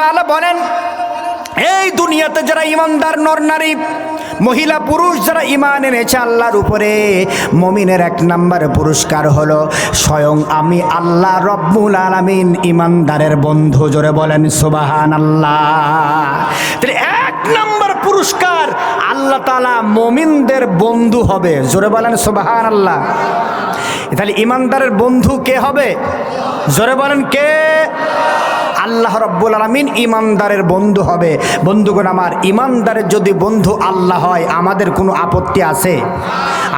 তাআলা বলেন, এই দুনিয়াতে যারা ঈমানদার নর নারী মহিলা পুরুষ যারা ঈমান এনেছে আল্লাহর উপরে, মুমিনের 1 নাম্বার পুরস্কার হলো স্বয়ং আমি আল্লাহ রব্বুল আলামিন ঈমানদারের বন্ধু। জোরে বলেন সুবহানাল্লাহ। তাহলে 1 নাম্বার পুরস্কার আল্লাহ তাআলা মুমিনদের বন্ধু হবে। জোরে বলেন সুবহানাল্লাহ। তাহলে ঈমানদারের বন্ধু কে হবে? জোরে বলেন কে? আল্লাহ রব্বুল আলামিন ঈমানদারের বন্ধু হবে। বন্ধুগণ আমার, ঈমানদারের যদি বন্ধু আল্লাহ হয় আমাদের কোনো আপত্তি আছে?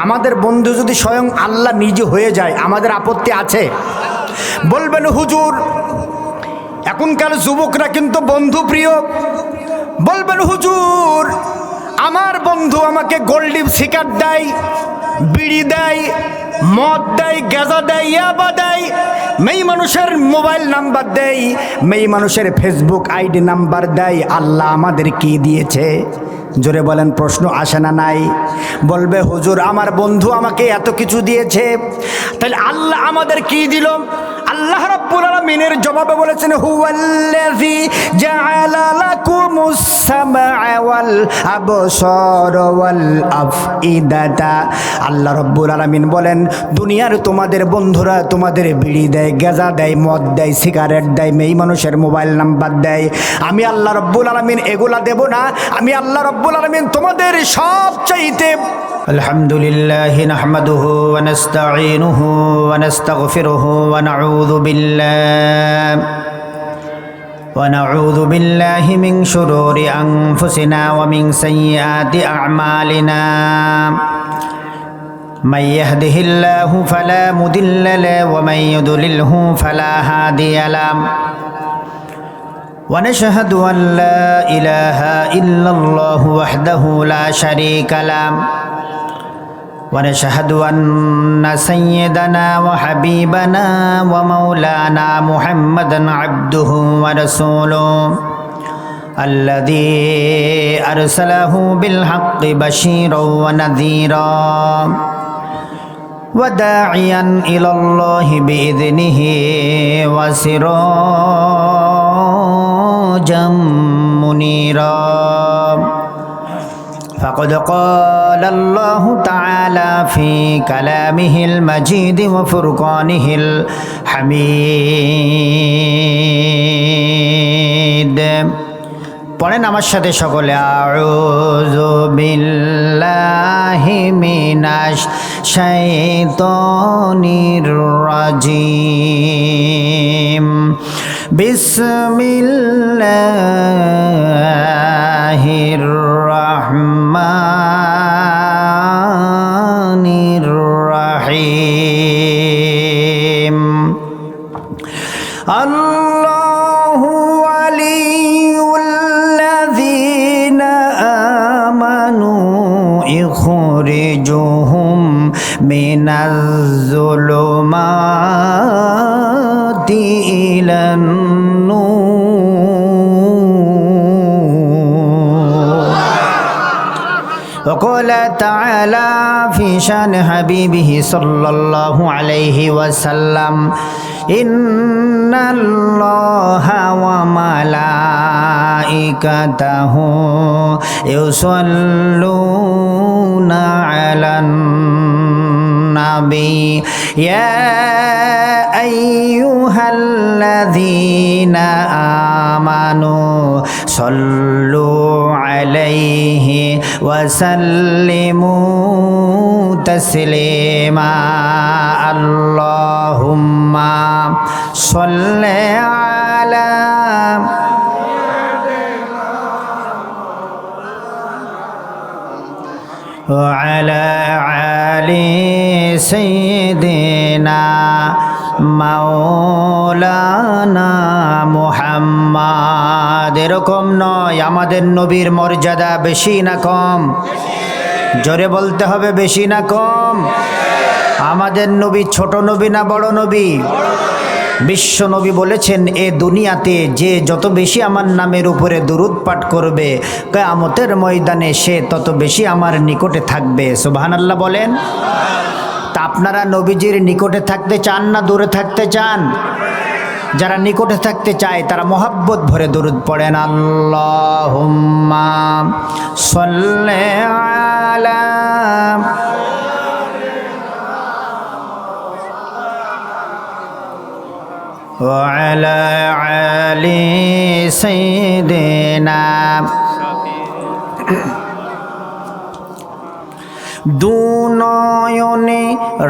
আমাদের বন্ধু যদি স্বয়ং আল্লাহ নিজে হয়ে যায় আমাদের আপত্তি আছে? বলবেন হুজুর এখনকার যুবকরা কিন্তু বন্ধু প্রিয়। বলবেন হুজুর আমার বন্ধু আমাকে গোল্ডিপ সিগারেট দেয়, বিড়ি দেয়, মদ দেয়, গাঁজা দেয়, ইয়াবা দেয়, মেয়ে মানুষের মোবাইল নাম্বার দেয়, মেয়ে মানুষের ফেসবুক আইডি নাম্বার দেয়। আল্লাহ আমাদের কি দিয়েছে? জোরে বলেন, প্রশ্ন আসে না নাই? বলবে হুজুর আমার বন্ধু আমাকে এত কিছু দিয়েছে, তাহলে আল্লাহ আমাদের কি দিল? আল্লাহ রাব্বুল আলামিনের জবাবে বলেছেন, হুয়াল্লাযী জাআলা লাকুমুস সামআ ওয়াল আবসার ওয়াল আফইদাতা। আল্লাহ রাব্বুল আলামিন বলেন দুনিয়ার তোমাদের বন্ধুরা তোমাদের বিড়ি দেয়, গাঁজা দেয়, মদ দেয়, সিগারেট দেয়, মেয়ে মানুষের মোবাইল নাম্বার দেয়। আমি আল্লাহ রাব্বুল আলামিন এগুলা দেব না? আমি আল্লাহ রাব্বুল আলামিন তোমাদের সবচাইতে আলহামদুলিল্লাহি নাহমাদুহু ওয়া নাস্তাঈনুহু ওয়া নাস্তাগফিরুহু ওয়া নাউযু বিল্লাহি মিন শুরুরি আনফুসিনা ওয়া মিন সাইয়্যাতি আ'মালিনা। من يهده الله فلا مضل له ومن يضلله فلا هادي له ونشهد أن لا إله إلا الله وحده لا شريك له ونشهد أن سيدنا وحبيبنا ومولانا محمدا عبده ورسوله الذي أرسله بالحق بشيرا ونذيرا وداعيا إلى الله بإذنه وسراجا منيرا فقد قال الله تعالى في كلامه المجيد وفرقانه الحميد। পড়েন আমার সাথে সকলে, আউযু বিল্লাহি মিনাশ শাইতানির রাজিম, বিসমিল্লাহির রাহমানির রাহিম। আল্লাহু ওয়ালিয়ুল্লাযীনা আমানু ইখরিজুহুম মিনাজ-যুলুমাতি ইলান-নূর। وقال تعالى في شان حبيبه صلى الله عليه وسلم إن الله وملائكته يصلون على النبي يا أيها الذين آمنوا صلوا عليه وسلموا تسليما اللهم صل على وعلى آل سيدنا মাওলানা মুহাম্মদ। এরকম নয়, আমাদের নবীর মর্যাদা বেশি না কম? জোরে বলতে হবে, বেশি না কম? আমাদের নবী ছোট নবী না বড় নবী? বিশ্ব নবী বলেছেন এ দুনিয়াতে যে যত বেশি আমার নামের উপরে দুরূদ পাঠ করবে কিয়ামতের ময়দানে সে তত বেশি আমার নিকটে থাকবে। সুবহানাল্লাহ বলেন। তা আপনারা নবীজির নিকটে থাকতে চান না দূরে থাকতে চান? যারা নিকটে থাকতে চায় তারা মোহাব্বত ভরে দরুদ পড়েন। আল্লাহুম্মা সাল্লি আলা ওয়া আলা আলি সাইয়্যিদিনা। দুনয়নে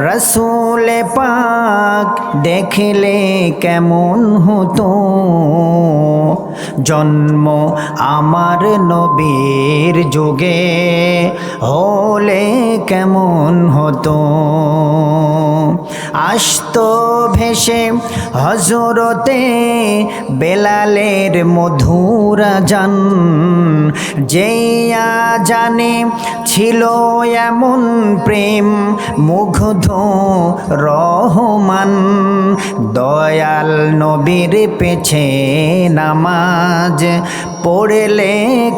রসুল পাক দেখলে কেমন হতো, জন্ম আমার নবীর যুগে হলে কেমন হতো। আসতো ভেসে হযরতে বেলালের মধুর আযান, যেইয়া জানে ছিল এমন প্রেম মুগ্ধ রহমান। দয়াল নবীর পেছে নামাজ পড়লে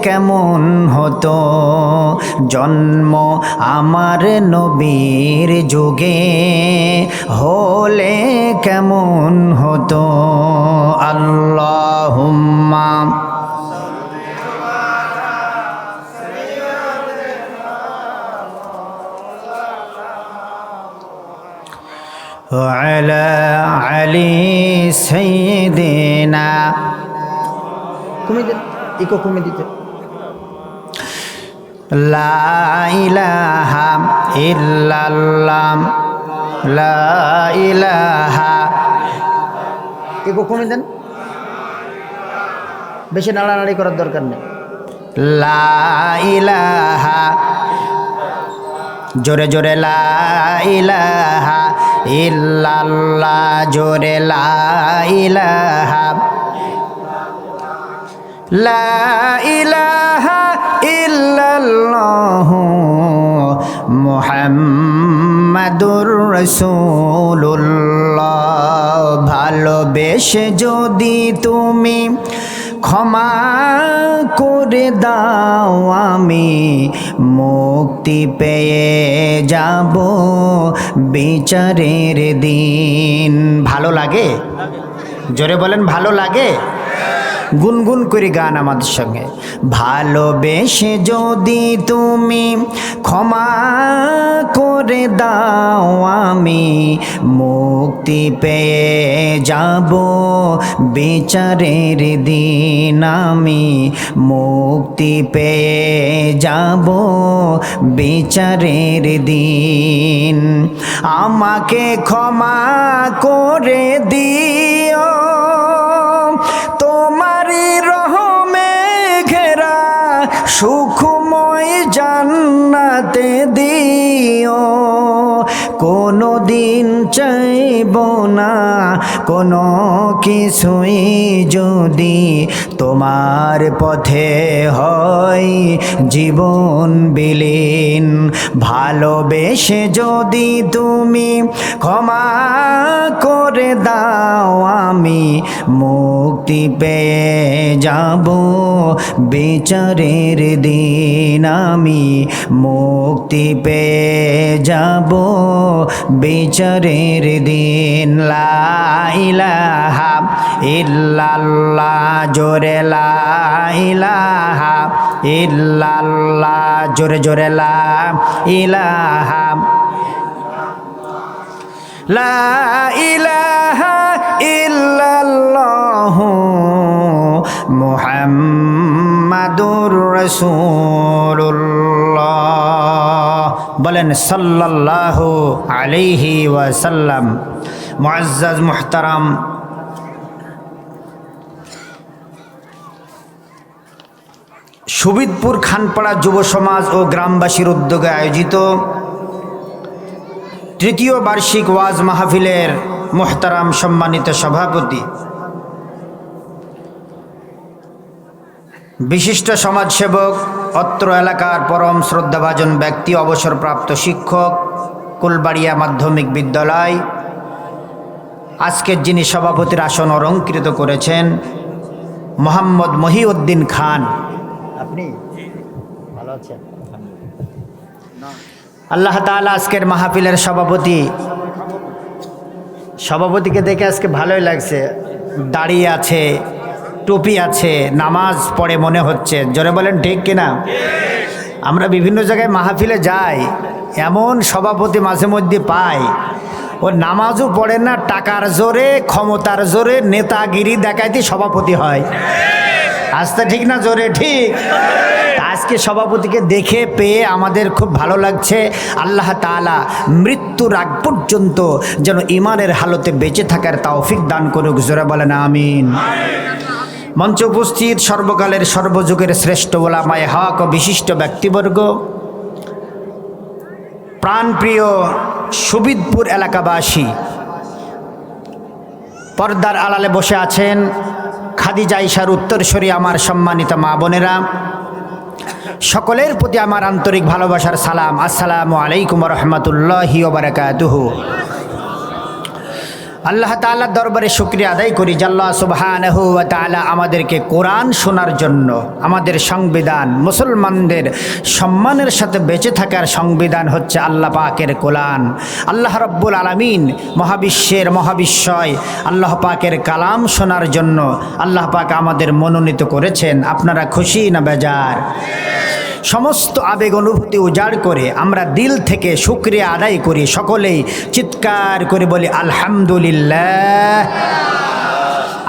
কেমন হতো, জন্ম আমার নবীর যুগে হলে কেমন হতো। আল্লাহুম্মা আলা আলি সাইয়্যিদিনা। কমে দিন, ইকো কমে দিতে। লা ইলাহা ইল্লাল্লাহ, লা ইলাহা, ইকো কমে দেন, বেশি নাড়ানাড়ি করার দরকার নেই। লা ইলাহা, জোরে জোরে লা ইলাহা ইল্লাল্লাহ, জোরে লা ইলাহা, লা ইলাহা ইল্লাল্লাহ মুহাম্মাদুর রাসূলুল্লাহ। ভালোবেসে যদি তুমি ক্ষমা করে দাও, আমি মুক্তি পেয়ে যাব বিচারের দিন। ভালো লাগে? জোরে বলেন, ভালো লাগে? গুনগুন করে গান আমাদের সঙ্গে। ভালোবেসে যদি তুমি ক্ষমা করে দাও, আমি মুক্তি পেয়ে যাব বিচারের দিন। আমি মুক্তি পেয়ে যাব বিচারের দিন। আমাকে ক্ষমা করে দিও, তোমারি রহমে ঘেরা সুখময় জান্নাতে দিও। কোনো দিন চাইব না কোনো কিছুই, যদি তোমার পথে হয় জীবন বিলীন। ভালোবেসে যদি তুমি ক্ষমা করে দাও, আমি মুক্তি পেয়ে যাব বিচারের দিন। আমি মুক্তি পেয়ে যাব বিচারের দিন। লা ইলাহা ইল্লাল্লাহ, জোরে লা ইলাহা ইল্লাল্লাহ, জোরে জোরে লা ইলাহা, লা ইলাহা ইল্লাল্লাহ মুহাম্মাদুর রাসূলুল্লাহ। বলেন সাল্লাল্লাহু আলাইহি ওয়াসাল্লাম। মুআজ্জাজ মুহতারাম, সুবিদপুর খানপাড়া যুব সমাজ ও গ্রামবাসীর উদ্যোগে আয়োজিত তৃতীয় বার্ষিক ওয়াজ মাহফিলের মুহতারাম সম্মানিত সভাপতি, বিশিষ্ট সমাজসেবক, অত্র এলাকার পরম শ্রদ্ধাভাজন ব্যক্তি, অবসরপ্রাপ্ত শিক্ষক, কুলবাড়িয়া মাধ্যমিক বিদ্যালয়, আজকের যিনি সভাপতির আসন অলঙ্কৃত করেছেন মোহাম্মদ মহিউদ্দিন খান। আপনি ভালো আছেন? আল্লাহ তাআলা আজকের মাহফিলের সভাপতিকে দেখে আজকে ভালোই লাগছে। দাড়ি আছে, টুপি আছে, নামাজ পড়ে মনে হচ্ছে। জোরে বলেন ঠিক কিনা? আমরা বিভিন্ন জায়গায় মাহফিলে যাই, এমন সভাপতি মাঝে মধ্যে পাই, ও নামাজও পড়ে না, টাকার জোরে ক্ষমতার জোরে নেতাগিরি দেখাইতে সভাপতি হয়। আস্তে ঠিক না জোরে ঠিক? আজকে সভাপতিকে দেখে পেয়ে আমাদের খুব ভালো লাগছে। আল্লাহ তাআলা মৃত্যুর আগ পর্যন্ত যেন ঈমানের হালতে বেঁচে থাকার তৌফিক দান করুক। জোরে বলেন আমিন। মঞ্চে উপস্থিত সর্বকালের সর্বযুগের শ্রেষ্ঠ ওলামায়ে হক ও বিশিষ্ট ব্যক্তিবর্গ, প্রাণপ্রিয় সুবিদপুর এলাকাবাসী, পর্দার আড়ালে বসে আছেন খাদিজা আয়েশার উত্তরসূরি আমার সম্মানিত মা বোনেরা, সকলের প্রতি আমার আন্তরিক ভালোবাসার সালাম। আসসালামু আলাইকুম ওয়া রাহমাতুল্লাহি ওয়া বারাকাতুহু। আল্লাহ তাআলার দরবারে শুকরিয়া আদায় করি যে আল্লাহ সুবহানাহু ওয়া তাআলা আমাদেরকে কোরআন শোনার জন্য, আমাদের সংবিধান, মুসলমানদের সম্মানের সাথে বেঁচে থাকার সংবিধান হচ্ছে আল্লাহ পাকের কোরআন। আল্লাহ রাব্বুল আলামিন মহাবিশ্বের মহাবিশ্বয় আল্লাহ পাকের কালাম শোনার জন্য আল্লাহ পাক আমাদের মনোনীত করেছেন। আপনারা খুশি না বেজার? সমস্ত আবেগ অনুভূতি উজাড় করে আমরা দিল থেকে শুকরিয়া আদায় করি। সকলেই চিৎকার করে বলি আলহামদুলিল্লাহ।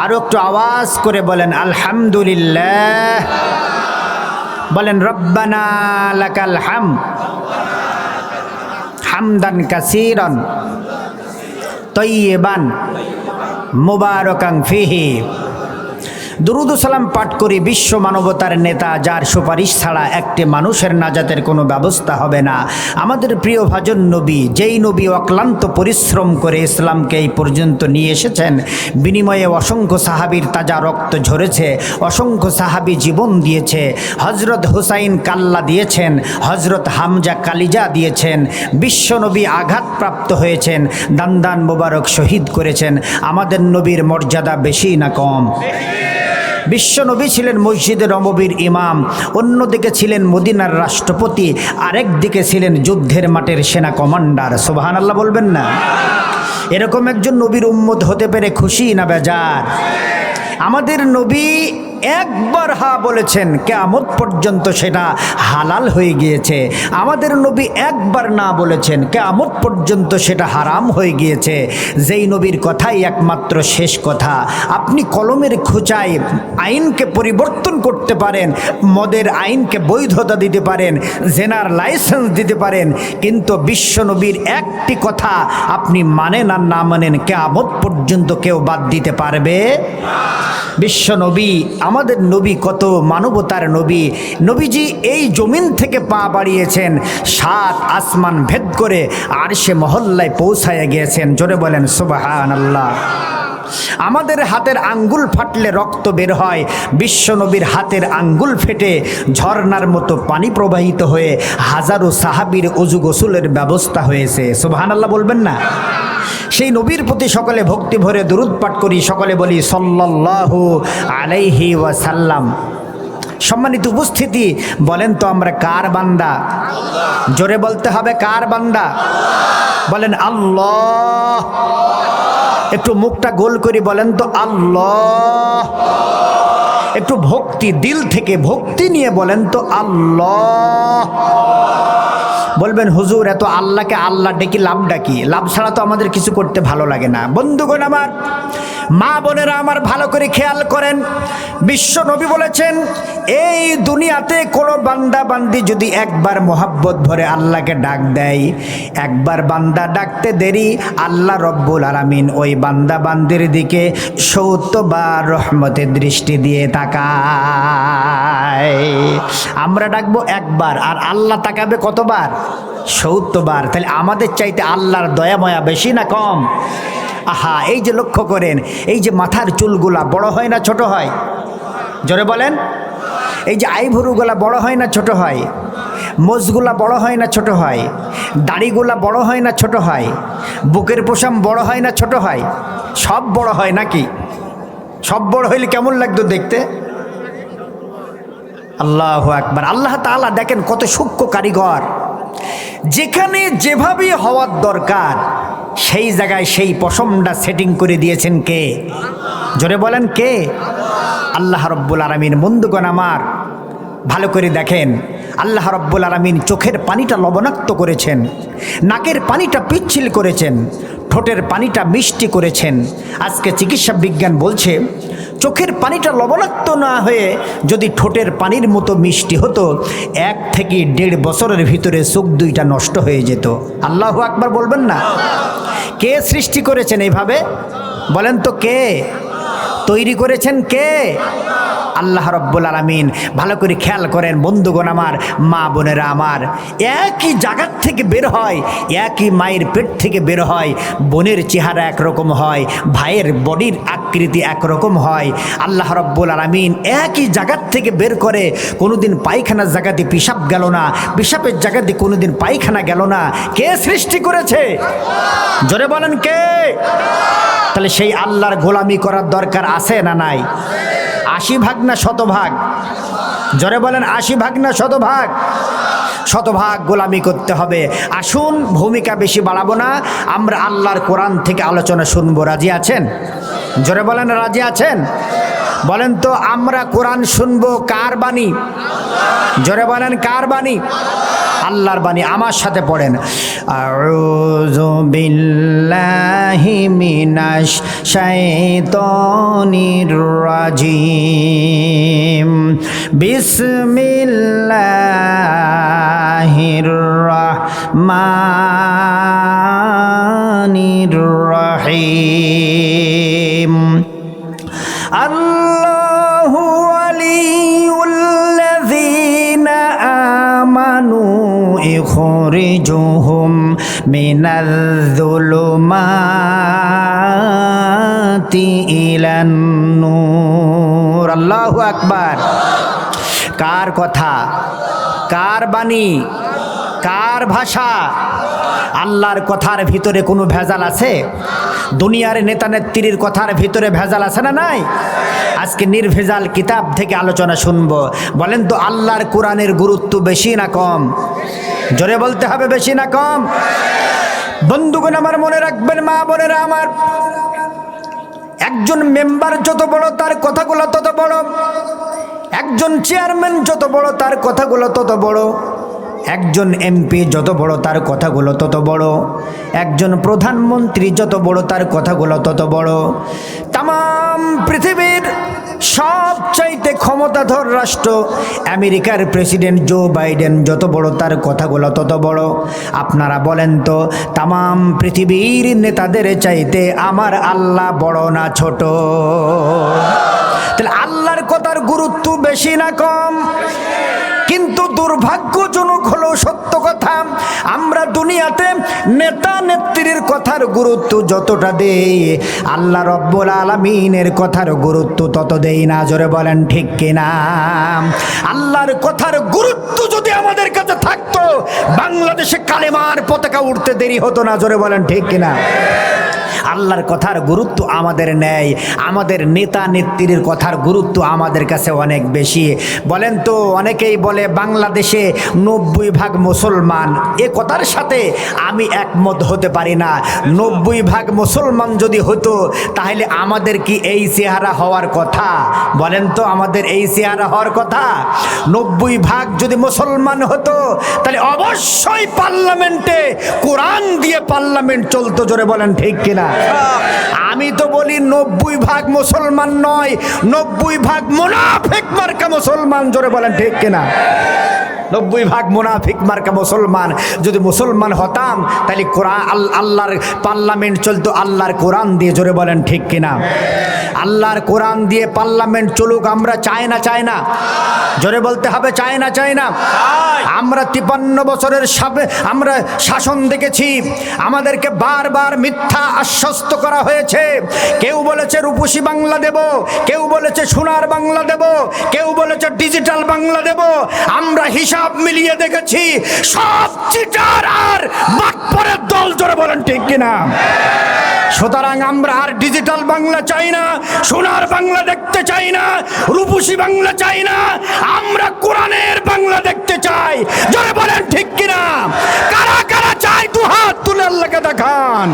আরো একটু আওয়াজ করে বলেন আলহামদুলিল্লাহ। বলেন রব্বানা লাকাল হামদ হামদান কাসীরান তাইয়িবান মুবারাকান ফিহি। দুরুদ ও সালাম পাঠ করি বিশ্ব মানবতার নেতা, যার সুপারিশ ছাড়া একটি মানুষের নাজাতের কোনো ব্যবস্থা হবে না, আমাদের প্রিয় ভাজন নবী, যেই নবী অক্লান্ত পরিশ্রম করে ইসলামকে এই পর্যন্ত নিয়ে এসেছেন। বিনিময়ে অসংখ্য সাহাবীর তাজা রক্ত ঝরেছে, অসংখ্য সাহাবী জীবন দিয়েছে। হজরত হুসাইন কাল্লা দিয়েছেন, হজরত হামজা কালিজা দিয়েছেন। বিশ্বনবী আঘাতপ্রাপ্ত হয়েছেন, দান মোবারক শহীদ করেছেন। আমাদের নবীর মর্যাদা বেশি না কম? বিশ্বনবী ছিলেন মসজিদে নববীর ইমাম, অন্যদিকে ছিলেন মদিনার রাষ্ট্রপতি, আরেক দিকে ছিলেন যুদ্ধের মাঠের সেনা কমান্ডার। সুবহানাল্লাহ বলবেন না? এরকম একজন নবীর উম্মত হতে পেরে খুশি না বেজার? আমাদের নবী একবার হা বলেছেন, কিয়ামত পর্যন্ত সেটা হালাল হয়ে গিয়েছে। আমাদের নবী একবার না বলেছেন, কিয়ামত পর্যন্ত সেটা হারাম হয়ে গিয়েছে। যেই নবীর কথাই একমাত্র শেষ কথা। আপনি কলমের খোঁচায় আইনকে পরিবর্তন করতে পারেন, মদের আইনকে বৈধতা দিতে পারেন, জেনার লাইসেন্স দিতে পারেন, কিন্তু বিশ্ব নবীর একটি কথা আপনি মানেন আর না মানেন, কিয়ামত পর্যন্ত কেউ বাদ দিতে পারবে? বিশ্ব নবী, আমাদের নবী কত মানবতার নবী। নবীজি এই জমিন থেকে পা বাড়িয়েছেন, 7 আসমান ভেদ করে আরশে মহল্লায় পৌঁছায় গিয়েছেন। জোরে বলেন সুবহানাল্লাহ। আমাদের হাতের আঙ্গুল ফাটলে রক্ত বের হয়, বিশ্ব নবীর হাতের আঙ্গুল ফেটে ঝর্ণার মতো পানি প্রবাহিত হয়ে হাজারো সাহাবীর ওযু গোসলের ব্যবস্থা হয়েছে। সুবহানাল্লাহ বলবেন না? সেই নবীর প্রতি সকলে ভক্তি ভরে দুরূদ পাঠ করি, সকলে বলি সাল্লাল্লাহু আলাইহি ওয়াসাল্লাম। সম্মানিত উপস্থিতি, বলেন তো আমরা কার বান্দা? জোরে বলতে হবে, কার বান্দা? বলেন আল্লাহ। একটু মুখটা গোল করে বলেন তো আল্লাহ। একটু ভক্তি, দিল থেকে ভক্তি নিয়ে বলেন তো আল্লাহ। বলবেন হুজুর এত আল্লাহকে আল্লাহ ডেকে লাভ ডাকি, লাভ ছাড়া তো আমাদের কিছু করতে ভালো লাগে না। বন্ধুগণ আমার, মা বোনেরা আমার, ভালো করে খেয়াল করেন। বিশ্ব নবী বলেছেন, এই দুনিয়াতে কোনো বান্দা বান্দি যদি একবার মোহাব্বত ভরে আল্লাহকে ডাক দেয়, একবার বান্দা ডাকতে দেরি, আল্লাহ রব্বুল আলামিন ওই বান্দা বান্দির দিকে 70 বার রহমতের দৃষ্টি দিয়ে তাকায়। আমরা ডাকবো একবার, আর আল্লাহ তাকাবে কতবার? 70 বার। তাহলে আমাদের চাইতে আল্লাহর দয়াময়া বেশি না কম? আহা, এই যে লক্ষ্য করেন, এই যে মাথার চুলগুলা বড় হয় না ছোট হয়? জোরে বলেন। এই যে আইভুরুগুলা বড় হয় না ছোট হয়? মোজগুলা বড় হয় না ছোট হয়? দাড়িগুলা বড় হয় না ছোট হয়? বুকের পশম বড় হয় না ছোট হয়? সব বড় হয় নাকি? সব বড় হইলে কেমন লাগতো দেখতে? আল্লাহু আকবার। আল্লাহ তাআলা দেখেন কত সূক্ষ্ম কারিগর। যেখানে যেভাবে হওয়ার দরকার সেই জায়গায় সেই পশমটা সেটিং করে দিয়েছেন কে? জোরে বলেন কে? আল্লাহ রব্বুল আলামিন। বন্ধুগণ আমার, ভালো করে দেখেন, আল্লাহ রব্বুল আলামিন চোখের পানিটা লবণাক্ত করেছেন, নাকের পানিটা পিচ্ছিল করেছেন, ঠোঁটের পানিটা মিষ্টি করেছেন। আজকে চিকিৎসা বিজ্ঞান বলছে চোখের পানিটা লবণাক্ত না হয়ে যদি ঠোঁটের পানির মতো মিষ্টি হতো, 1 থেকে 1.5 বছরের ভিতরে চোখ দুইটা নষ্ট হয়ে যেত। আল্লাহু আকবার বলবেন না? কে সৃষ্টি করেছেন এইভাবে? বলেন তো কে তৈরি করেছেন? কে? আল্লাহ রব্বুল আলামিন। ভালো করে খেয়াল করেন বন্ধুগণ আমার, মা বোনেরা আমার, একই জায়গার থেকে বের হয়, একই মায়ের পেট থেকে বের হয়। বোনের চেহারা একরকম হয়, ভাইয়ের বডির আকৃতি একরকম হয়। আল্লাহ রব্বুল আলামিন একই জায়গার থেকে বের করে, কোনোদিন পায়খানার জায়গাতে পিসাব গেল না, পিসাবের জায়গাতে কোনোদিন পায়খানা গেল না। কে সৃষ্টি করেছে? জোরে বলেন কে? তাহলে সেই আল্লাহর গোলামি করার দরকার আছে না নাই? 80 ভাগ না 100 ভাগ? জোরে বলেন 80 ভাগ না 100 ভাগ? 100 ভাগ গোলামি করতে হবে। আসুন, ভূমিকা বেশি বাড়াবো না, আমরা আল্লাহর কোরআন থেকে আলোচনা শুনবো। রাজি আছেন? জোরে বলেন রাজি আছেন? বলেন তো, আমরা কোরআন শুনবো কার বাণী? জোরে বলেন কার বাণী? আল্লাহর বাণী। আমার সাথে পড়েন, আউযু বিল্লাহি মিনাশ শাইতানির রাজিম, বিসমিল্লাহির রাহমানির রহিম। আল্লাহু ওয়ালিউল্লাযীনা আমানু ইখরিজুহুম মিনাজ-যুলুমাতি ইলান-নূর। আল্লাহু আকবার। কার কথা? কার বাণী? কার ভাষা? আল্লাহর কথার ভিতরে কোনো ভেজাল আছে? দুনিয়ার নেতা নেত্রীর কথার ভিতরে ভেজাল আছে না নাই? আজকে নির্ভেজাল কিতাব থেকে আলোচনা শুনবো। বলেন তো, আল্লাহর কোরআনের গুরুত্ব বেশি না কম? জোরে বলতে হবে, বেশি না কম? বন্ধুগণ আমার, মনে রাখবেন মা বোনেরা আমার, একজন মেম্বার যত বড় তার কথাগুলো তত বড়, একজন চেয়ারম্যান যত বড় তার কথাগুলো তত বড়, একজন এমপি যত বড় তার কথাগুলো তত বড়, একজন প্রধানমন্ত্রী যত বড় তার কথাগুলো তত বড়। তাম পৃথিবীর সবচাইতে ক্ষমতাধর রাষ্ট্র আমেরিকার প্রেসিডেন্ট জো বাইডেন যত বড় তার কথাগুলো তত বড়। আপনারা বলেন তো, তাম পৃথিবীর নেতাদের চাইতে আমার আল্লাহ বড় না ছোট? তাহলে আল্লাহর কথার গুরুত্ব বেশি না কম? কিন্তু দুর্ভাগ্যজনক হলো সত্য কথা, আমরা দুনিয়াতে নেতা নেত্রীর কথার গুরুত্ব যতটা দেই, আল্লাহ রব্বুল আলামিনের কথার গুরুত্ব তত দেই না। জোরে বলেন ঠিক কিনা? আল্লাহর কথার গুরুত্ব যদি আমাদের কাছে থাকতো, বাংলাদেশে কালেমার পতাকা উঠতে দেরি হতো না। জোরে বলেন ঠিক কিনা? আল্লাহর কথার গুরুত্ব আমাদের নেই, আমাদের নেতা নেত্রীর কথার গুরুত্ব আমাদের কাছে অনেক বেশি। বলেন তো, অনেকেই বলে বাংলাদেশে 90 ভাগ মুসলমান। এ কথার সাথে আমি একমত হতে পারি না। 90 ভাগ মুসলমান যদি হতো, তাহলে আমাদের কি এই চেহারা হওয়ার কথা? বলেন তো, আমাদের এই চেহারা হওয়ার কথা? 90 ভাগ যদি মুসলমান হতো, তাহলে অবশ্যই পার্লামেন্টে কোরআন দিয়ে পার্লামেন্ট চলতো। জোরে বলেন ঠিক কিনা? আমি তো বলি 90 ভাগ মুসলমান নয়, 90 ভাগ মুনাফিক মার্কা মুসলমান। জোরে বলেন ঠিক কিনা? 90 ভাগ মুনাফিক মার্কা মুসলমান। যদি মুসলমান হতাম, তাহলে কোরআন, আল্লাহর পার্লামেন্ট চলতো আল্লাহর কোরআন দিয়ে। জোরে বলেন ঠিক কিনা? আল্লাহর কোরআন দিয়ে পার্লামেন্ট চলুক, আমরা চাই না? চাই না? জোরে বলতে হবে, চাই না? চাই না? আমরা 53 বছরের আমরা শাসন দেখেছি, আমাদেরকে বারবার মিথ্যা আশ্বস্ত করা হয়েছে। কেউ বলেছে রূপসী বাংলা দেব, কেউ বলেছে সোনার বাংলা দেব, কেউ বলেছে ডিজিটাল বাংলা দেব। আমরা হিসাব মিলিয়ে দেখেছি, সব চিটার আর বাটপারের দল। জোরে বলেন ঠিক কিনা? সুতরাং আমরা আর ডিজিটাল বাংলা চাই না, সোনার বাংলা দেখতে চাই না, রূপসী বাংলা চাই না, আমরা কোরআনের বাংলা দেখতে চাই। জোরে বলেন ঠিক কিনা? কারা কারা চাই, দু হাত তুলে আল্লাহকে দেখান।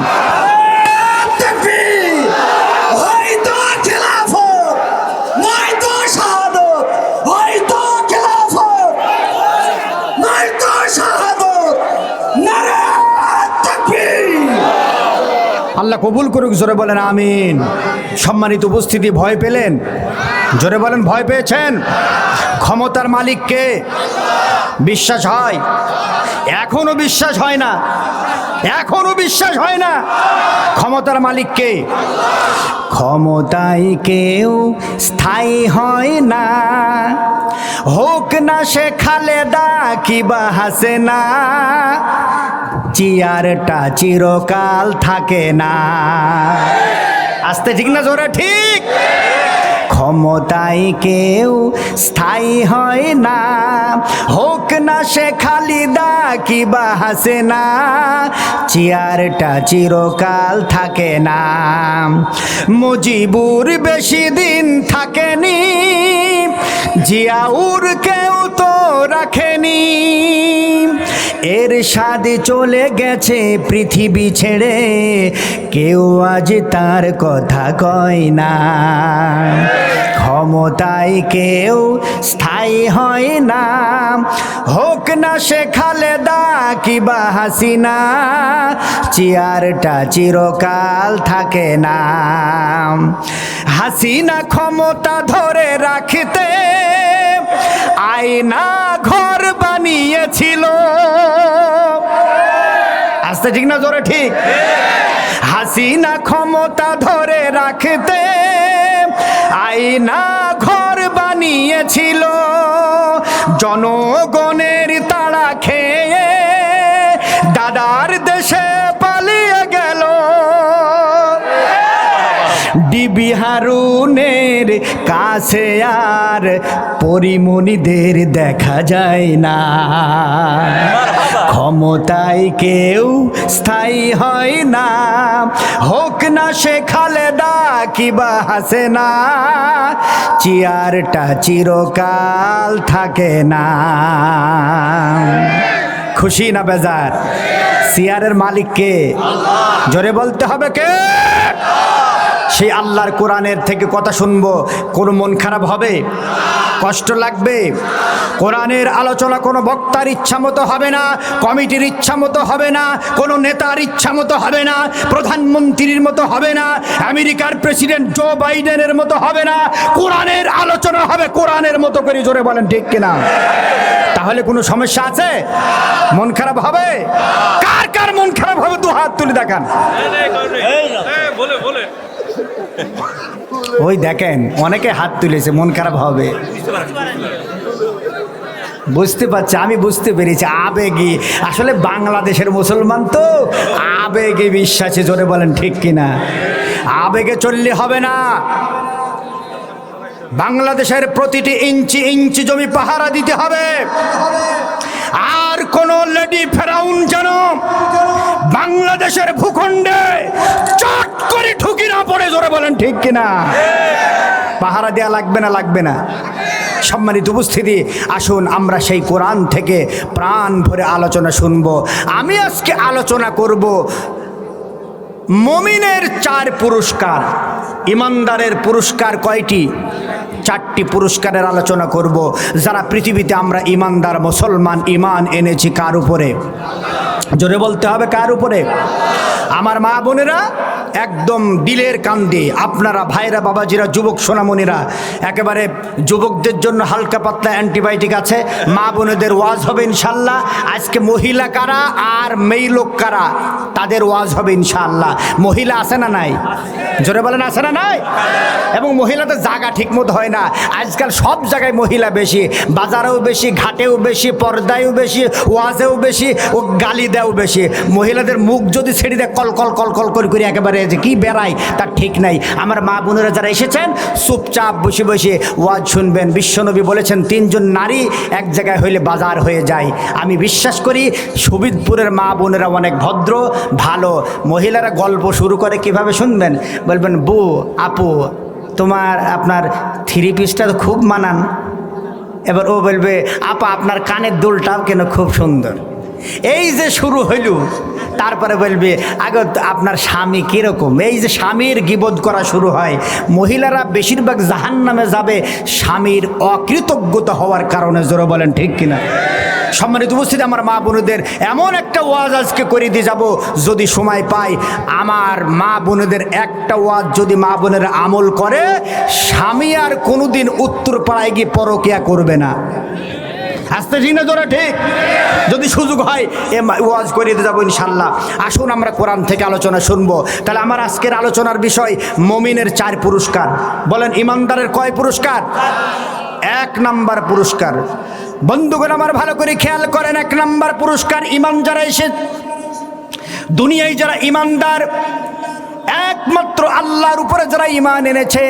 আল্লাহ কবুল করুক, জোরে বলেন আমিন। সম্মানিত উপস্থিতি, ভয় পেলেন? জোরে বলেন, ভয় পেয়েছেন? ক্ষমতার মালিক কে? বিশ্বাস হয়? এখনো বিশ্বাস হয় না? এখনো বিশ্বাস হয় না? ক্ষমতার মালিক কে? ক্ষমতায় কেউ স্থায়ী হয় না, হোক না সে খালেদা কিবা হাসিনা, চেয়ারটা চিরকাল থাকে না। আস্তে ঠিক না জোরে ঠিক? ক্ষমতায় কেউ স্থায়ী হয় না, হোক না সে খালিদা কিবা হাসিনা, চেয়ারটা চিরকাল থাকে না। মুজিবুর বেশি দিন থাকেনি, জিয়াউর কেউ তো রাখেনি, এরশাদ চলে গেছে পৃথিবী ছেড়ে, কেউ আজ তার কথা কয় না। ক্ষমতায় কেউ স্থায়ী হয় না, হোক না সে খালেদা কিবা হাসিনা, চেয়ারটা চিরকাল থাকে না। হাসিনা ক্ষমতা ধরে রাখতে আয়না ঘর বানিয়েছিল। আস্তে ঠিক না জোরে ঠিক? হাসিনা ক্ষমতা ধরে রাখতে আয়না ঘর বানিয়েছিল, জনগণের তাড়া খেয়ে দাদার দেশে পালিয়ে গেল। ডিবি হারুনের কাছে আর পরিমণিদের দেখা যায় না। ক্ষমতায় কেউ স্থায়ী হয় না, হোক না সে খালেদা কিবা হাসিনা, চেয়ারটা চিরকাল থাকে না। খুশি না বেজার? চেয়ারের মালিক কে? জোরে বলতে হবে কে? সেই আল্লাহর কোরআনের থেকে কথা শুনবো, কোন মন খারাপ হবে? কষ্ট লাগবে? কোরআনের আলোচনা কোনো বক্তার ইচ্ছা মতো হবে না, কমিটির ইচ্ছা মতো হবে না, কোনো নেতার ইচ্ছা মতো হবে না, প্রধানমন্ত্রীর মতো হবে না, আমেরিকার প্রেসিডেন্ট জো বাইডেনের মতো হবে না। কোরআনের আলোচনা হবে কোরআনের মতো করে। জোরে বলেন ঠিক কিনা? তাহলে কোনো সমস্যা আছে? মন খারাপ হবে? কার কার মন খারাপ হবে দু হাত তুলে দেখান। ওই দেখেন অনেকে হাত তুলেছে, মন খারাপ হবে। বুঝতে পারছি, আমি বুঝতে পেরেছি, আবেগী। আসলে বাংলাদেশের মুসলমান তো আবেগে বিশ্বাসে। জোরে বলেন ঠিক কিনা? আবেগে চললে হবে না। বাংলাদেশের প্রতিটি ইঞ্চি ইঞ্চি জমি পাহারা দিতে হবে। আর কোন লেডি ফেরাউন যেন বাংলাদেশের ভূখণ্ডে চট করে ঢুকি না পড়ে। জোরে বলেন ঠিক কিনা? পাহারা দেয়া লাগবে না? লাগবে না? সম্মানিত উপস্থিতি, আসুন আমরা সেই কোরআন থেকে প্রাণ ভরে আলোচনা শুনব। আমি আজকে আলোচনা করব মুমিনের 4 পুরস্কার। ইমানদারের পুরস্কার কয়টি? 4টি পুরস্কারের আলোচনা করব। যারা পৃথিবীতে আমরা ইমানদার মুসলমান, ইমান এনেছি কার উপরে? জোরে বলতে হবে কার উপরে? আমার মা বোনেরা একদম দিলের কান দিয়ে, আপনারা ভাইরা বাবাজিরা, যুবক সোনামণিরা, একেবারে যুবকদের জন্য হালকা পাতলা অ্যান্টিবায়োটিক আছে, মা বোনেদের ওয়াজ হবে ইনশাল্লাহ। আজকে মহিলা কারা আর মেয়ে লোক কারা তাদের ওয়াজ হবে ইনশাল্লাহ। মহিলা আছে না নাই? জোরে বলেন আছে না নাই? এবং মহিলাদের জায়গা ঠিক মতো হয় না। আজকাল সব জায়গায় মহিলা বেশি, বাজারেও বেশি, ঘাটেও বেশি, পর্দায়ও বেশি, ওয়াজেও বেশি, ও গালি দেও বেশি। মহিলাদের মুখ যদি ছেড়ে দেয় কল কল কল কল করে একেবারে যে কি বেড়ায় তার ঠিক নাই। আমার মা বোনেরা যারা এসেছেন চুপচাপ বসে বসে ওয়াজ শুনবেন। বিশ্বনবী বলেছেন 3 জন নারী এক জায়গায় হইলে বাজার হয়ে যায়। আমি বিশ্বাস করি শোভিতপুরের মা বোনেরা অনেক ভদ্র, ভালো। মহিলারা গল্প শুরু করে কিভাবে শুনবেন? বলবেন, বউ আপু আপনার 3 পিসটা তো খুব মানান। এবার ও বলবে, আপা আপনার কানের দুলটাও কেন খুব সুন্দর। এই যে শুরু হইল, তারপরে বলবে আগে আপনার স্বামী কীরকম। এই যে স্বামীর গীবত করা শুরু হয়। মহিলারা বেশিরভাগ জাহান্নামে যাবে স্বামীর অকৃতজ্ঞতা হওয়ার কারণে। জোরে বলেন ঠিক কিনা? সম্মানিত উপস্থিতি, আমার মা বোনদের এমন একটা ওয়াজ আজকে করে দিয়ে যাব, যদি সময় পাই আমার মা বোনদের একটা ওয়াজ যদি মা বোনের আমল করে, স্বামী আর কোনোদিন উত্তর পাড়ায় গিয়ে পরকিয়া করবে না। আসতে ঠিক না জোরে ঠিক? যদি সুযোগ হয় এ ওয়াজ করে দিয়ে যাবো ইনশাল্লাহ। আসুন আমরা কোরআন থেকে আলোচনা শুনবো। তাহলে আমার আজকের আলোচনার বিষয় মুমিনের 4 পুরস্কার। বলেন ইমানদারের কয় পুরস্কার? 1 নাম্বার পুরস্কার। বন্ধুগণ আমার ভালো করে খেয়াল করেন, 1 নাম্বার পুরস্কার ইমান যারা এসে দুনিয়ায় যারা ইমানদার, একমাত্র আল্লাহর উপরে যারা ঈমান এনেছে,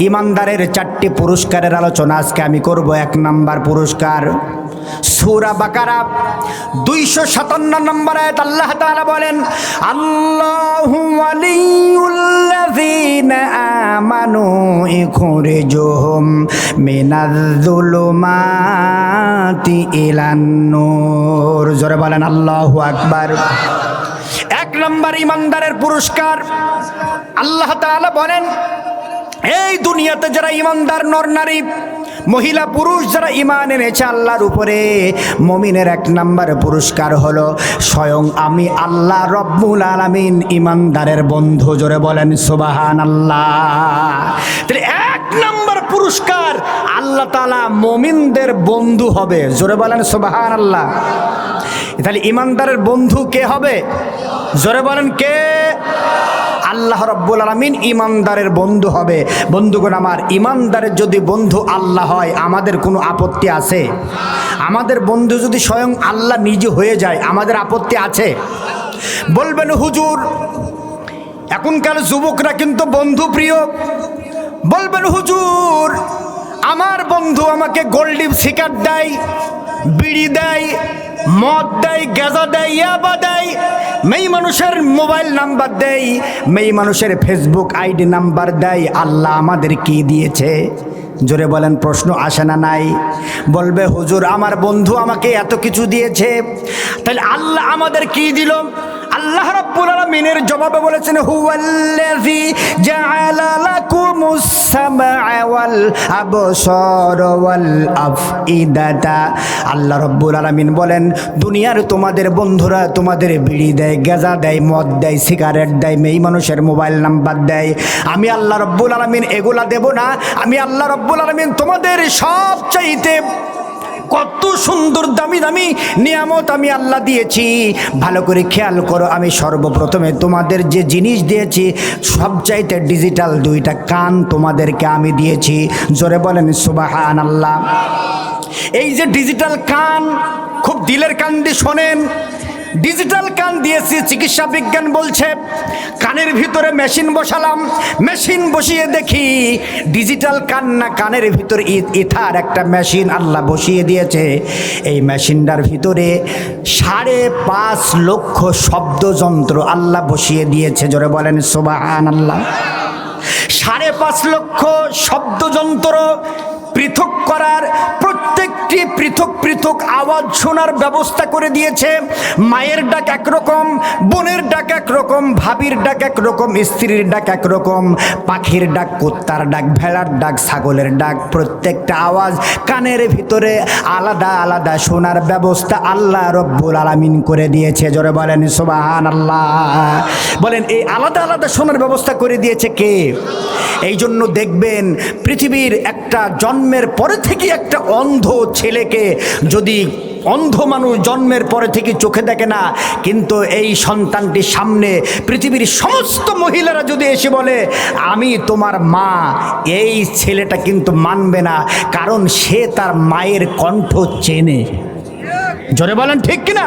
ঈমানদারের 4টি পুরস্কারের আলোচনা আজকে আমি করব। 1 নাম্বার পুরস্কার সূরা বাকারা 257 নম্বর আয়াত আল্লাহ তাআলা বলেন, আল্লাহু ওয়ালিয়ুল্লাযীনা আমানু ইখরিজুহুম মিনাজ-যুলুমাতি ইলান-নূর। জোরে বলেন আল্লাহু আকবার। 1 নম্বর ঈমানদারের পুরস্কার আল্লাহ তাআলা বলেন, এই দুনিয়াতে যারা ঈমানদার নর নারী মহিলা পুরুষ যারা ঈমান এনেছে আল্লাহর উপরে, মুমিনের 1 নম্বর পুরস্কার হলো স্বয়ং আমি আল্লাহ রব্বুল আলামিন ঈমানদারের বন্ধু। জোরে বলেন সুবহানাল্লাহ। তাহলে 1 নম্বর পুরস্কার আল্লাহ তাআলা মুমিনদের বন্ধু হবে। জোরে বলেন সুবহানাল্লাহ। তাহলে ঈমানদারের বন্ধু কে হবে? জোরে বলেন কে? আল্লাহ রব্বুল আলামিন ঈমানদারের বন্ধু হবে। বন্ধুগণ আমার, ঈমানদারের যদি বন্ধু আল্লাহ হয় আমাদের কোনো আপত্তি আছে? আমাদের বন্ধু যদি স্বয়ং আল্লাহ নিজে হয়ে যায় আমাদের আপত্তি আছে? বলবেন হুজুর এখনকার যুবকরা কিন্তু বন্ধু প্রিয়। বলবেন হুজুর আমার বন্ধু আমাকে গোল্ডিপ সিগারেট দেয়, বিড়ি দেয়, মদ দেয়, গাঁজা দেয়, ইয়াবা দেয়, মেয়ে মানুষের মোবাইল নাম্বার দেয়, মেয়ে মানুষের ফেসবুক আইডি নাম্বার দেয়। আল্লাহ আমাদের কি দিয়েছে? জোরে বলেন, প্রশ্ন আসে না নাই? বলবে হুজুর আমার বন্ধু আমাকে এত কিছু দিয়েছে, তাহলে আল্লাহ আমাদের কি দিল? আল্লাহ রাব্বুল আলামিনের জবাবে বলেছেন, হুয়াল্লাযী জাআলা লাকুমুস সামআ ওয়াল আবসার ওয়াল আফইদাতা। আল্লাহ রাব্বুল আলামিন বলেন দুনিয়ার তোমাদের বন্ধুরা তোমাদের বিড়ি দেয়, গাঁজা দেয়, মদ দেয়, সিগারেট দেয়, মেয়ে মানুষের মোবাইল নাম্বার দেয়। আমি আল্লাহ রাব্বুল আলামিন এগুলা দেব না? আমি আল্লাহ রাব্বুল আলামিন তোমাদের সবচাইতে কত সুন্দর দামি দামি নিয়ামত আমি আল্লাহ দিয়েছি। ভালো করে খেয়াল করো, আমি সর্বপ্রথমে তোমাদের যে জিনিস দিয়েছি সবচাইতে ডিজিটাল 2টা কান তোমাদেরকে আমি দিয়েছি। জোরে বলেন সুবহানাল্লাহ। এই যে ডিজিটাল কান, খুব দিলের কান দিয়ে শোনেন, ডিজিটাল কান দিয়েছি। চিকিৎসা বিজ্ঞান বলছে কানের ভিতরে মেশিন বসালাম, মেশিন বসিয়ে দেখি ডিজিটাল কান না, কানের ভিতরে ইথার একটা মেশিন আল্লাহ বসিয়ে দিয়েছে। এই মেশিনটার ভিতরে 5.5 লক্ষ শব্দযন্ত্র আল্লাহ বসিয়ে দিয়েছে। জোরে বলেন সুবহানাল্লাহ। 5.5 লক্ষ শব্দযন্ত্র পৃথক করার, প্রত্যেকটি পৃথক পৃথক আওয়াজ শোনার ব্যবস্থা করে দিয়েছে। মায়ের ডাক একরকম, বোনের ডাক একরকম, ভাবির ডাক একরকম, স্ত্রীর ডাক একরকম, পাখির ডাক, কুত্তার ডাক, ভেড়ার ডাক, ছাগলের ডাক, প্রত্যেকটা আওয়াজ কানের ভিতরে আলাদা আলাদা শোনার ব্যবস্থা আল্লাহ রব্বুল আলামিন করে দিয়েছে। জোরে বলেন সুবহানাল্লাহ। বলেন এই আলাদা আলাদা শোনার ব্যবস্থা করে দিয়েছে কে? এই জন্য দেখবেন পৃথিবীর একটা জন্মের পরে থেকে একটা অন্ধ ছেলেকে যদি অন্ধ মানুষ জন্মের পরে থেকে চোখে দেখে না, কিন্তু এই সন্তানটির সামনে পৃথিবীর সমস্ত মহিলারা যদি এসে বলে আমি তোমার মা, এই ছেলেটা কিন্তু মানবে না, কারণ সে তার মায়ের কণ্ঠ চেনে। জোরে বলেন ঠিক কিনা?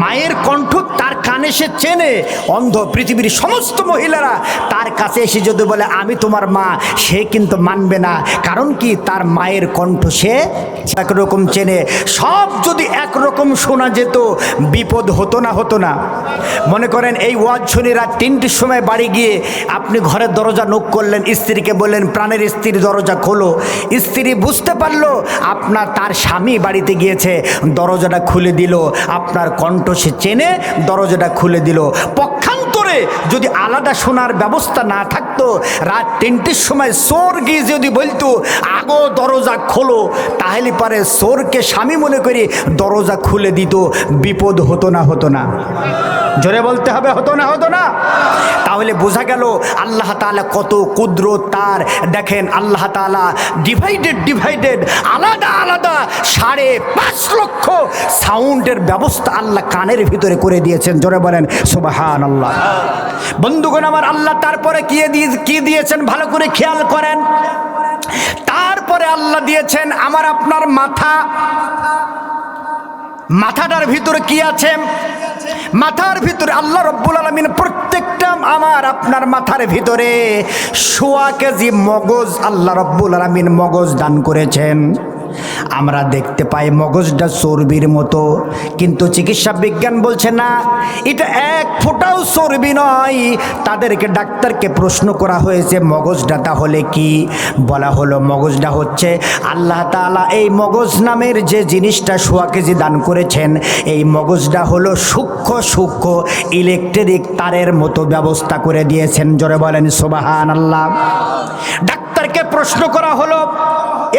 মায়ের কণ্ঠ তার কানে সে চেনে। অন্ধ পৃথিবীর সমস্ত মহিলারা তার কাছে এসে যদি বলে আমি তোমার মা, সে কিন্তু মানবে না, কারণ কি তার মায়ের কণ্ঠ সে একরকম চেনে। সব যদি একরকম শোনা যেত বিপদ হতো না? হতো না? মনে করেন এই ওয়াজ শুনে রাত 3টের সময় বাড়ি গিয়ে আপনি ঘরের দরজা নক করলেন, স্ত্রীকে বললেন প্রাণের স্ত্রীর দরজা খোলো। স্ত্রী বুঝতে পারলো আপনার তার স্বামী বাড়িতে গিয়েছে, দরজাটা খুলে দিল, আপনার কণ্ঠ সে চেনে, দরজাটা খুলে দিল। পক্ষান্তরে যদি আলাদা শোনার ব্যবস্থা না থাকতো, রাত 3টের সময় চোর গিয়ে যদি বলতো আগো দরজা খোলো, তাহলে পরে চোরকে স্বামী মনে করে দরজা খুলে দিত, বিপদ হতো না? হতো না? জোরে বলতে হবে, হতো না? হতো না? তাহলে বোঝা গেল আল্লাহ তাআলা কত কুদরত তার। দেখেন আল্লাহ তাআলা ডিভাইডেড আলাদা আলাদা 5.5 লক্ষ সাউন্ডের ব্যবস্থা আল্লাহ কানের ভিতরে করে দিয়েছেন। জোরে বলেন সুবহানাল্লাহ। বন্ধুগণ আমার, আল্লাহ তারপরে কি দিয়েছেন ভালো করে খেয়াল করেন। তারপরে আল্লাহ দিয়েছেন আমার আপনার মাথাটার ভিতরে কি আছে? মাথার ভিতরে আল্লাহ রব্বুল আলামিন প্রত্যেকটা আমার আপনার মাথার ভিতরে 1.25 কেজি মগজ আল্লাহ রব্বুল আলামিন মগজ দান করেছেন। আমরা দেখতে পাই মগজটা চর্বির মতো, কিন্তু চিকিৎসা বিজ্ঞান বলছে না, এটা 1 ফোঁটাও চর্বি নয়। তাদেরকে ডাক্তারকে প্রশ্ন করা হয়েছে মগজটা তাহলে কি? বলা হলো মগজটা হচ্ছে আল্লাহ তাআলা এই মগজ নামের যে জিনিসটা 1.25 কেজি দান করেছেন, এই মগজটা হলো সূক্ষ্ম ইলেকট্রিক তারের মতো ব্যবস্থা করে দিয়েছেন। জোরে বলেন সুবহানাল্লাহ। ডাক্তারকে প্রশ্ন করা হলো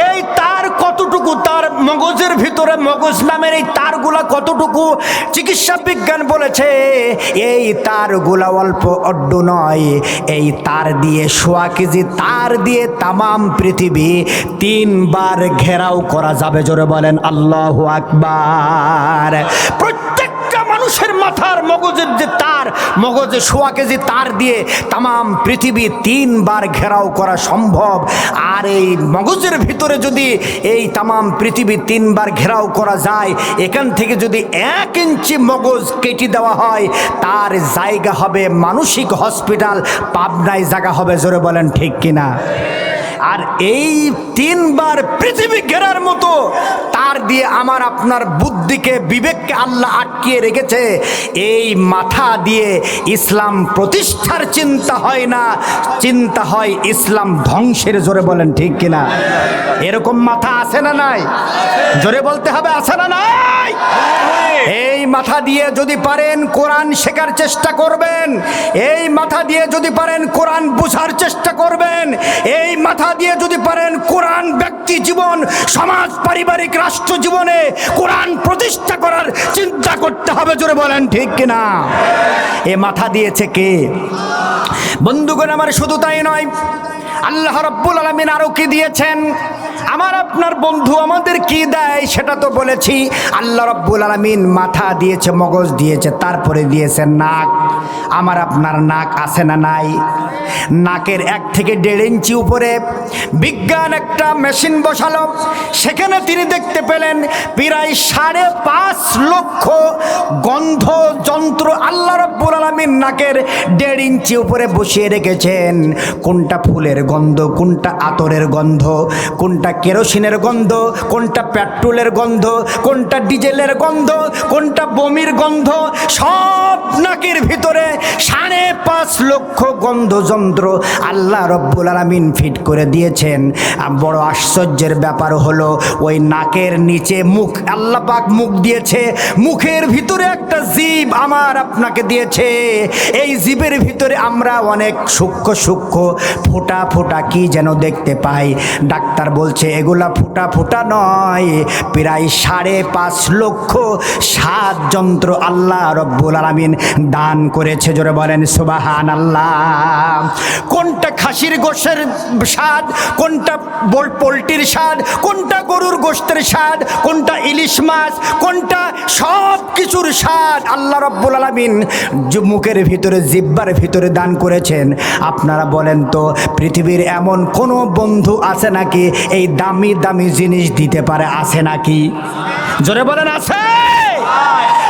এই তার কতটুকু, তার মগজের ভিতরে মগজ নামের এই তারগুলা কতটুকু? চিকিৎসা বিজ্ঞান বলেছে এই তারগুলা অল্প অড্ডু নয়, এই তার দিয়ে 1.25 কেজি তার দিয়ে তামাম পৃথিবী 3 বার ঘেরাও করা যাবে। জোরে বলেন আল্লাহু আকবার। প্রত্যেকটা মানুষের মাথার মগজের যে তার, মগজে 1.25 কেজি তার দিয়ে তামাম পৃথিবী 3 বার ঘেরাও করা সম্ভব। আর এই মগজের ভিতরে যদি এই তামাম পৃথিবী 3 বার ঘেরাও করা যায়, এখান থেকে যদি 1 ইঞ্চি মগজ কেটে দেওয়া হয়, তার জায়গা হবে মানসিক হসপিটাল, পাবনায় জায়গা হবে। জোরে বলেন ঠিক কিনা? আর এই 3 বার পৃথিবী ঘেরার মতো তার দিয়ে আমার আপনার বুদ্ধিকে, বিবেককে আল্লাহ আটকিয়ে রেখেছে। এই মাথা দিয়ে ইসলাম প্রতিষ্ঠার চিন্তা হয় না, চিন্তা হয় ইসলাম ধ্বংসের। জোরে বলেন ঠিক কিনা? এরকম মাথা আছে না নাই? জোরে বলতে হবে, আছে না নাই? এই মাথা দিয়ে যদি পারেন কোরআন শেখার চেষ্টা করবেন, এই মাথা দিয়ে যদি পারেন কোরআন বোঝার চেষ্টা করবেন, এই মাথা দিয়ে যদি পারেন কোরআন ব্যক্তি জীবন, সমাজ, পারিবারিক, রাষ্ট্র জীবনে কোরআন প্রতিষ্ঠা করার চিন্তা করতে হবে। জোরে বলেন ঠিক কিনা? এ মাথা দিয়েছে কে? বন্ধুগণ আমার, শুধু তাই নয়, আল্লাহ রাব্বুল আলামিন আরো কি দিয়েছেন? আমার আপনার বন্ধু আমাদের কি দেয় সেটা তো বলেছি। আল্লাহ রাব্বুল আলামিন মাথা দিয়েছে, মগজ দিয়েছে, তারপরে দিয়েছে নাক। আমার আপনার নাক আছে না নাই? নাকের 1 থেকে 1.5 ইঞ্চি উপরে বিজ্ঞান একটা মেশিন বসালো, সেখানে তিনি দেখতে পেলেন প্রায় 5.5 লক্ষ গন্ধ যন্ত্র আল্লাহ রাব্বুল আলামিন নাকের 1.5 ইঞ্চি উপরে বসিয়ে রেখেছেন। কোনটা ফুলের গন্ধ, কোনটা আতরের গন্ধ, কোনটা কেরোসিনের গন্ধ, কোনটা পেট্রোলের গন্ধ, কোনটা ডিজেলের গন্ধ, কোনটা বমির গন্ধ, সব নাকের ভিতরে 5.5 লক্ষ গন্ধ যন্ত্র আল্লাহ রব্বুল আলামিন ফিট করে দিয়েছেন। বড় আশ্চর্যের ব্যাপার হলো ওই নাকের নিচে মুখ, আল্লাহ পাক মুখ দিয়েছে, মুখের ভিতরে একটা জিভ আমার আপনাকে দিয়েছে। এই জিভের ভিতরে আমরা অনেক সূক্ষ্ম ফোঁটা ফোঁটা কি যেন দেখতে পাই। ডাক্তার বলছে এগুলা ফোঁটা নয়, প্রায় 5.5 লক্ষ স্বাদ যন্ত্র আল্লাহ রব্বুল আলামিন দান করেছে। জোরে বলেন সুবহানাল্লাহ। কোনটা খাসির গোশতের স্বাদ, কোনটা পোলট্রির স্বাদ, কোনটা গরুর গোশতের স্বাদ, কোনটা ইলিশ মাছ, কোনটা সব কিছুর স্বাদ আল্লাহ রব্বুল আলামিন মুখের ভিতরে, জিহ্বার ভিতরে দান করেছেন। আপনারা বলেন তো পৃথিবীর এমন কোনো বন্ধু আছে নাকি এই দামি দামি জিনিস দিতে পারে? আছে নাকি? জোরে বলেন আছে?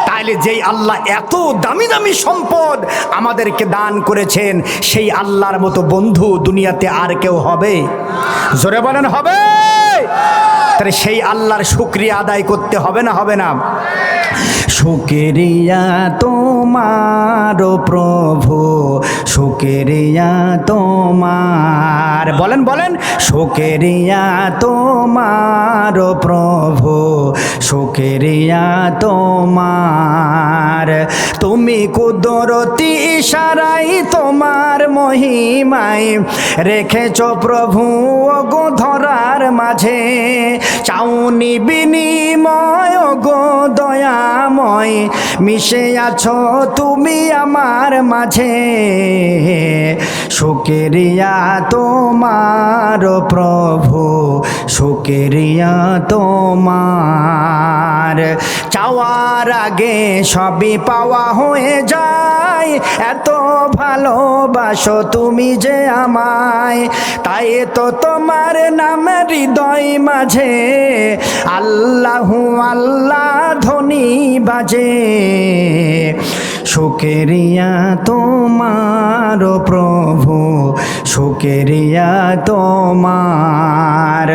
তাহলে যেই আল্লাহ এত দামি দামি সম্পদ আমাদেরকে দান করেছেন, সেই আল্লাহর মতো বন্ধু দুনিয়াতে আর কেউ হবে? জোরে বলেন হবে? তাহলে সেই আল্লাহর শুকরিয়া আদায় করতে হবে না হবে না? শুকরিয়া তোমার প্রভু, শুকরিয়া তোমার, বলেন বলেন, শুকরিয়া তোমার প্রভু, শুকরিয়া তোমার। তুমি কুদরতি ইশারাই তোমার মহিমায় রেখেছ প্রভু গো ধরার মাঝে, চাউনি বিনিময় গো দয়াময়, মিশে আছো তুমি আমার মাঝে। শুকরিয়া তোমার প্রভু, শুকরিয়া তোমার। চাওয়ার আগে সবই পাওয়া হয়ে যায়, এত ভালোবাসো তুমি যে আমায়, তাই তো তোমার নাম হৃদয় মাঝে আল্লাহু আল্লাহ ধ্বনি বাজে। শুকরিয়া তোমার প্রভু, শুকরিয়া তোমার,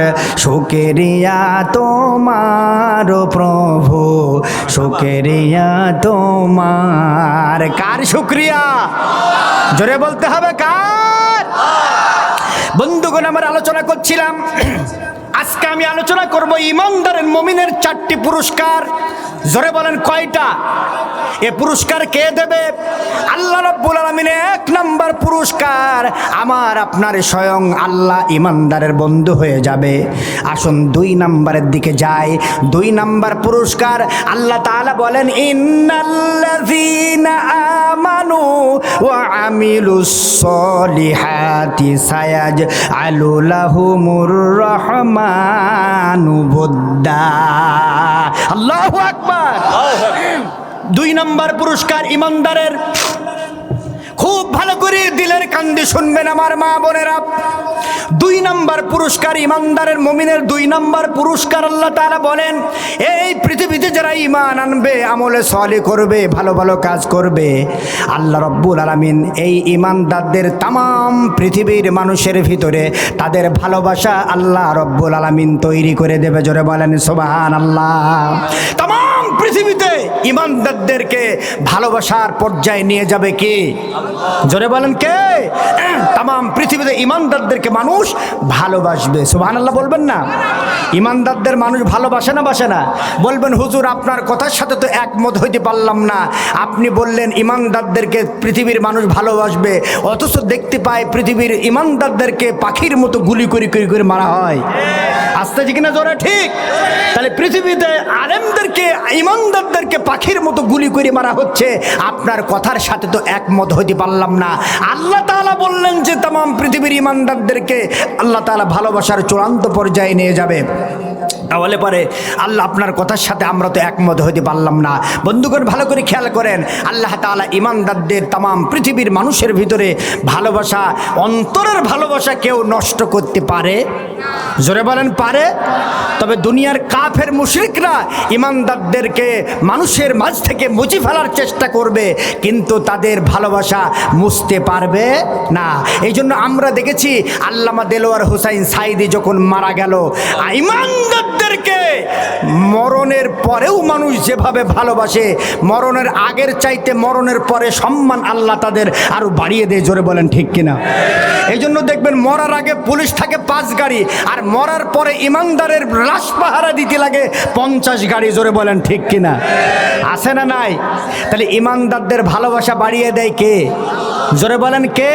শুকরিয়া তোমার প্রভু, শুকরিয়া তোমার। কার শুকরিয়া? জোরে বলতে হবে কার? বন্ধুগণ, আমরা আলোচনা করছিলাম, আজকে আমি আলোচনা করব ইমানদারের মুমিনের 4টি পুরস্কার। জোরে বলেন কয়টা? এ পুরস্কার কে দেবে? আল্লাহ রাব্বুল আলামিনের 1 নাম্বার পুরস্কার আমার আপনার স্বয়ং আল্লাহ ইমানদারের বন্ধু হয়ে যাবে। আসুন 2 নাম্বারের দিকে যাই। 2 নাম্বার পুরস্কার আল্লাহ তাআলা বলেন, ইন্নাল্লাযীনা আমানু ওয়া আমিলুস সলিহাতি সায়াজআলু লাহুমুর রহমানু বুদ্দা। আল্লাহু আকবার। 2 নাম্বার পুরস্কার ইমানদারের। খুব ভালো করে দিলের কান্দে শুনবেন আমার মা বোনেরা। 2 নাম্বার পুরস্কার ইমানদারের, মুমিনের 2 নাম্বার পুরস্কার আল্লাহ তাআলা বলেন, এই পৃথিবীতে যারা ঈমান আনবে, আমলে সালেহ করবে, ভালো ভালো কাজ করবে, আল্লাহ রাব্বুল আলামিন এই ঈমানদারদের তাম পৃথিবীর মানুষের ভিতরে তাদের ভালোবাসা আল্লাহ রাব্বুল আলামিন তৈরি করে দেবে। জোরে বলেন সুবহানাল্লাহ। তাম পৃথিবীতে ঈমানদারদেরকে ভালোবাসার পর্যায়ে নিয়ে যাবে কে? জোরে বলেন কে? তাম পৃথিবীতে ঈমানদারদেরকে মানুষ ভালোবাসবে। সুবহানাল্লাহ বলবেন না? ঈমানদারদের মানুষ ভালোবাসে না বাসে না? বলবেন হুজুর আপনার কথার সাথে তো একমত হইতে পারলাম না। আপনি বললেন ঈমানদারদেরকে পৃথিবীর মানুষ ভালোবাসবে, অথচ দেখতে পায় পৃথিবীর ঈমানদারদেরকে পাখির মতো গুলি করে করে মারা হয়। আসতে কিনা জোরে? ঠিক। তাহলে পৃথিবীতে আলেমদেরকে, ঈমানদারদেরকে পাখির মতো গুলি করে মারা হচ্ছে, আপনার কথার সাথে তো একমত হইতে পারলাম না। আল্লাহ তাআলা বললেন যে তাম পৃথিবীর ঈমানদারদেরকে আল্লাহ তাআলা ভালোবাসার চূড়ান্ত পর্যায়ে নিয়ে যাবে। তাহলে পরে আল্লাহ আপনার কথার সাথে আমরা তো একমত হইতে পারলাম না। বন্ধুগণ, ভালো করে খেয়াল করেন, আল্লাহ তাআলা ঈমানদারদের তাম পৃথিবীর মানুষের ভিতরে ভালোবাসা, অন্তরের ভালোবাসা কেউ নষ্ট করতে পারে? জোরে বলেন পারে? তবে দুনিয়ার কাফের মুশরিকরা ঈমানদারদেরকে মানুষের মাঝ থেকে মুছে ফেলার চেষ্টা করবে, কিন্তু তাদের ভালোবাসা মুছতে পারবে না। এই জন্য আমরা দেখেছি আল্লামা দেলোয়ার হোসাইন সাইদি যখন মারা গেল, ঈমানদারদেরকে মরণের পরেও মানুষ যেভাবে ভালোবাসে, মরণের আগের চাইতে মরণের পরে সম্মান আল্লাহ তাদের আরো বাড়িয়ে দেয়। জোরে বলেন ঠিক কিনা? এই জন্য দেখবেন মরার আগে পুলিশ থাকে 5 গাড়ি, আর মরার পরে ঈমানদারের লাশ পাহারা দিতে লাগে 50 গাড়ি। জোরে বলেন ঠিক কিনা? আছে না নাই? তাহলে ঈমানদারদের ভালোবাসা বাড়িয়ে দেয় কে? জোরে বলেন কে?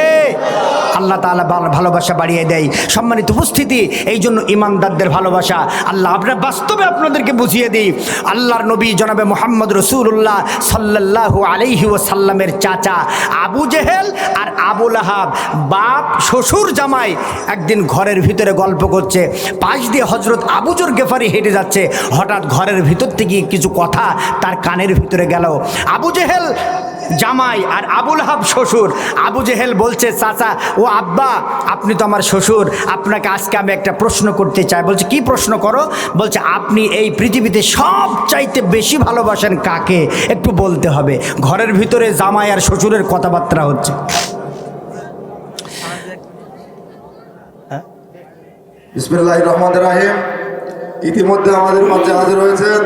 আল্লাহ তাআলা ভালোবাসা বাড়িয়ে দেয়। সম্মানিত উপস্থিতি, এই জন্য ঈমানদারদের ভালোবাসা আল্লাহ আপনার বাস্তবে আপনাদেরকে বুঝিয়ে দিই। আল্লাহর নবী জনাবে মুহাম্মদ রাসূলুল্লাহ সাল্লাল্লাহু আলাইহি ওয়াসাল্লামের চাচা আবু জেহেল আর আবু লাহাব, বাপ শ্বশুর জামাই, একদিন ঘরের ভিতরে গল্প করছে। পাশ দিয়ে হযরত আবু যর গেফারি হেঁটে যাচ্ছে। হঠাৎ ঘরের ভিতর থেকে কিছু কথা তার কানের ভিতরে গেল। আবু জেহেল জামাই আর আবু লাহাব শ্বশুর। আবু জেহেল বলছে, চাচা ও আব্বা, আপনি তো আমার শ্বশুর, আপনাকে আজকে আমি একটা প্রশ্ন করতে চাই। বলছে কি প্রশ্ন করো? বলছে আপনি এই পৃথিবীতে সব চাইতে বেশি ভালোবাসেন কাকে? একটু বলতে হবে। ঘরের ভিতরে জামাই আর শ্বশুরের কথাবার্তা হচ্ছে। বিসমিল্লাহির রহমানির রহিম। ইতিমধ্যে আমাদের মাঝে হাজির হয়েছেন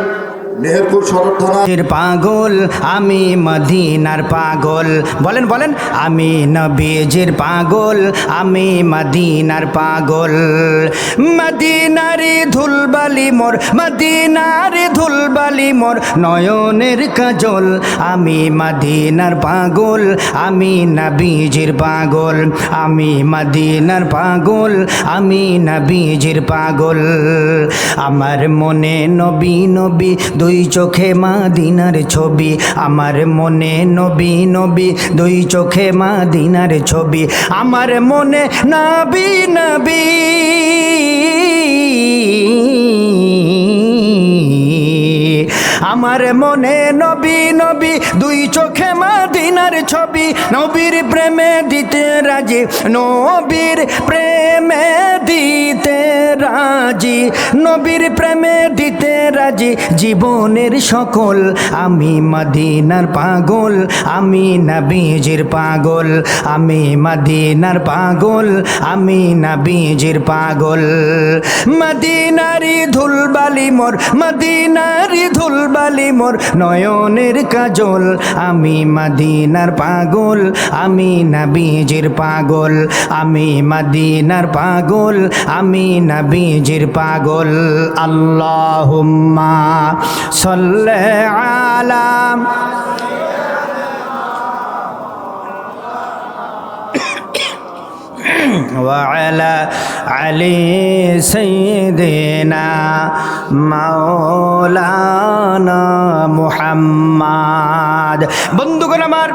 মেহেরপুর সদর থানা পাগল আমি মদিনার পাগল, বলেন বলেন, আমি নবীজির পাগল, আমি মদিনার পাগল। মদিনারি ধুলবালি মোর, মদিনারি ধুলবালি মোর নয়নের কাজল, আমি মদিনার পাগল, আমি নবীজির পাগল, আমি মদিনার পাগল, আমি নবীজির পাগল। আমার মনে নবী নবী দুই চোখে মদিনার ছবি, আমার মনে নবী নবী দুই চোখে মদিনার ছবি, আমার মনে নবী নবী আমার মনে নবী নবী দুই চোখে মদিনার ছবি, নবীর প্রেমে দিতে রাজি, নবীর প্রেমে দিতে রাজি, নবীর প্রেমে দিতে রাজি জীবনের সকল, আমি মদিনার পাগল, আমি নবীজির পাগল, আমি মদিনার পাগল, আমি নবীজির পাগল। মদিনারি ধুলবালি মোর, মদিনারি ধুলবালি মোর নয়নের কাজল, আমি মদিনার পাগল, আমি নবীজির পাগল, আমি মদিনার পাগল, আমি নবীজির পাগল। আল্লাহুম্মা সাল্লি আলা وعلى علي سيدنا مولانا محمد। বন্ধুগণ আমার,